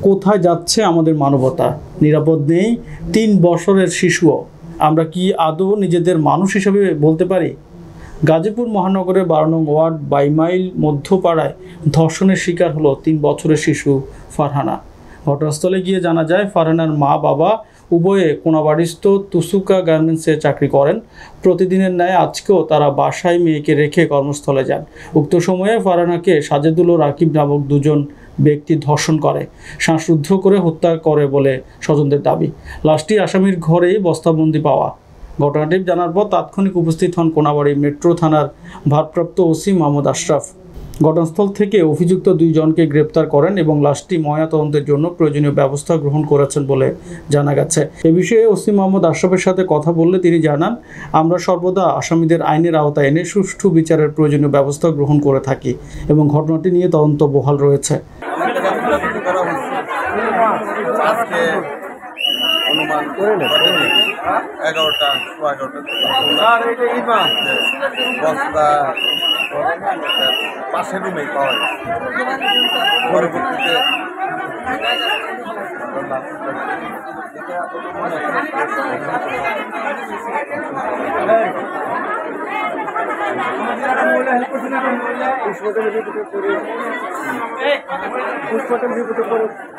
কোথায় যাচ্ছে আমাদের মানবতা? নিরাপদ নেই 3 বছরের শিশুও। আমরা কি আদৌ নিজেদের মানুষ হিসেবে বলতে পারি? গাজীপুর মহানগরের 12 নং ওয়ার্ড বাইমাইল মধ্যপাড়ায় ধর্ষণের শিকার হলো 3 বছরের শিশু ফারহানা। ঘটনাস্থলে গিয়ে জানা যায় ফারহানার মা বাবা উভয়ে কোনাবাড়িস্থ তুসুকা গার্মেন্টসে চাকরি করেন। প্রতিদিনের ন্যায় আজকেও তারা বাসায় মেয়েকে রেখে কর্মস্থলে যান। উক্ত সময়ে ফারহানাকে সাজেদুল ও রাকিব নামক দুজন ব্যক্তি ধর্ষণ করে, শ্বাসরুদ্ধ করে হত্যা করে বলে স্বজনদের দাবি। লাশটি আসামির ঘরেই বস্তাবন্দি পাওয়া। ঘটনাটি জানার পর তাৎক্ষণিক উপস্থিত হন কোনাবাড়ী মেট্রো থানার ভারপ্রাপ্ত ওসি মোহাম্মদ আশরাফ। ঘটনাস্থল থেকে অভিযুক্ত 2 জনকে গ্রেপ্তার করেন এবং লাশটি ময়নাতদন্তের জন্য প্রয়োজনীয় ব্যবস্থা গ্রহণ করেছেন বলে জানা গেছে। এ বিষয়ে ওসি মোহাম্মদ আশরাফের সাথে কথা বললে তিনি জানান, আমরা সর্বদা আসামিদের আইনের আওতায় এনে সুষ্ঠু বিচারের প্রয়োজনীয় ব্যবস্থা গ্রহণ করে থাকি এবং ঘটনাটি নিয়ে তদন্ত বহাল রয়েছে। অনুমান 11টা বস্তা পাশের রুমেই পাওয়া যায়। পরবর্তীতে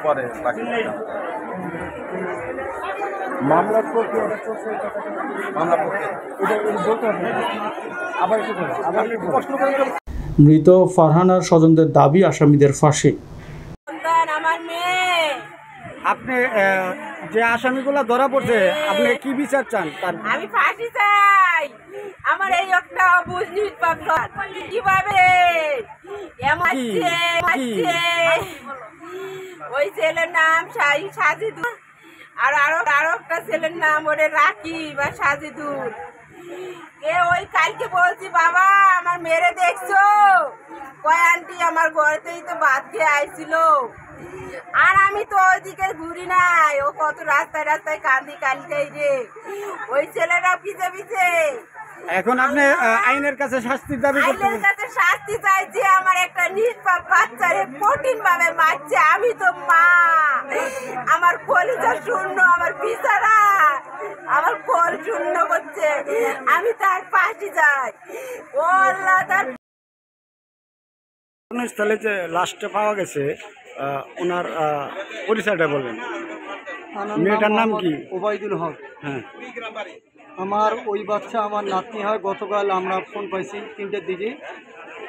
পরে বাকি মামলার মৃত ফারহানার স্বজনদের দাবি আসামিদের ফাঁসি। আপনি যে আসামিগুলো ধরা পড়ছে আপনি কি বিচার চান? আমি ফাঁসি চাই। আমার এই একটা বুঝলি কিভাবে ওই ছেলের নাম সাজিদুল আর আরো একটা ছেলের নাম ওরে রাকিব আর সাজিদুল। ওই কালকে বলছি বাবা আমার মেরে দেখছো, কয় আন্টি আমার ঘরেতেই তো ভাত খেয়ে আইছিল আর আমি তো ওইদিকে ঘুরি নাই। ও কত রাস্তায় রাস্তায় কান্দি কালকেই রে, ওই ছেলেরা পিছে পিছে। এখন আপনি আইনের কাছে শাস্তির দাবি করছেন? আইনের কাছে শাস্তি চাইছি। আমার একটা নিষ্পাপ বাচ্চারে কঠিন ভাবে মারছে। আমি তো মা, আমার কলিজা শূন্য, আমার বিচারা আমার কোল শূন্য করছে। আমি তার ফাঁসি চাই। ও আল্লাহ, তার স্থলে যে লাশটা পাওয়া গেছে ওনার পরিচয়টা বললেন। মেয়েটার নাম কি? ওবায়দুল হক। হ্যাঁ, আমার ওই বাচ্চা আমার নাতনি হয়। গতকাল আমরা ফোন পাইছি 3টের দিকে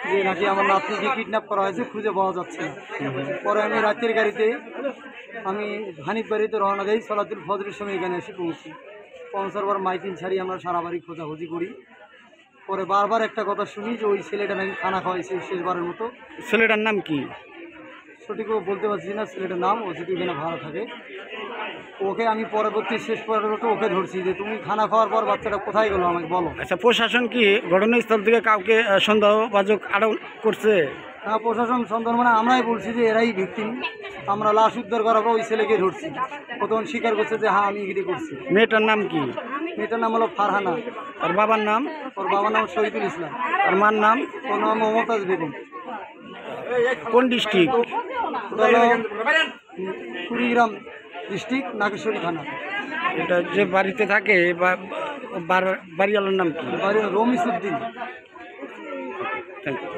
যে নাকি আমার নাতনিকে কিডন্যাপ করা হয়েছে, খুঁজে পাওয়া যাচ্ছে না। পরে আমি রাতের গাড়িতে আমি হানিফ বাড়িতে রওনা দেই, সালাতুল ফজরের সময় এখানে এসে পৌঁছার পর মাইকিন ছাড়ি আমরা সারা বাড়ি খোঁজাখুঁজি করি। পরে বারবার একটা কথা শুনি যে ওই ছেলেটা নাকি খানা খাওয়াইছে শেষবারের মতো। ছেলেটার নাম কি সঠিকও বলতে পারছি না ছেলেটার নাম। ও যদি এখানে ভাড়া থাকে, ওকে আমি শেষ পর্যন্ত ওকে ধরছি যে তুমি খানা খাওয়ার পর বাচ্চাটা কোথায় গেলো আমাকে বলো। আচ্ছা, প্রশাসন কি ঘটনাস্থল থেকে কাউকে সন্দেহভাজন আটক করছে? হ্যাঁ, প্রশাসন সন্দেহ মানে আমরাই বলছি যে এরাই ভিকটিম। আমরা লাশ উদ্ধার করার পর ওই ছেলেকে ধরছি। ও তখন স্বীকার করছে যে হ্যাঁ আমি এগিরি করছি। মেয়েটার নাম কি? মেয়েটার নাম হলো ফারহানা। আর বাবার নাম? ওর বাবার নাম শহীদুল ইসলাম। আর মার নাম? ওর নাম মমতাজ বেগম। কোন ডিস্ট্রিক্ট? কুড়িগ্রাম ডিস্ট্রিক্ট, নাগেশ্বরী থানা। এটা যে বাড়িতে থাকে বাড়িওয়ালার নাম কি? রমিস উদ্দিন। Thank you.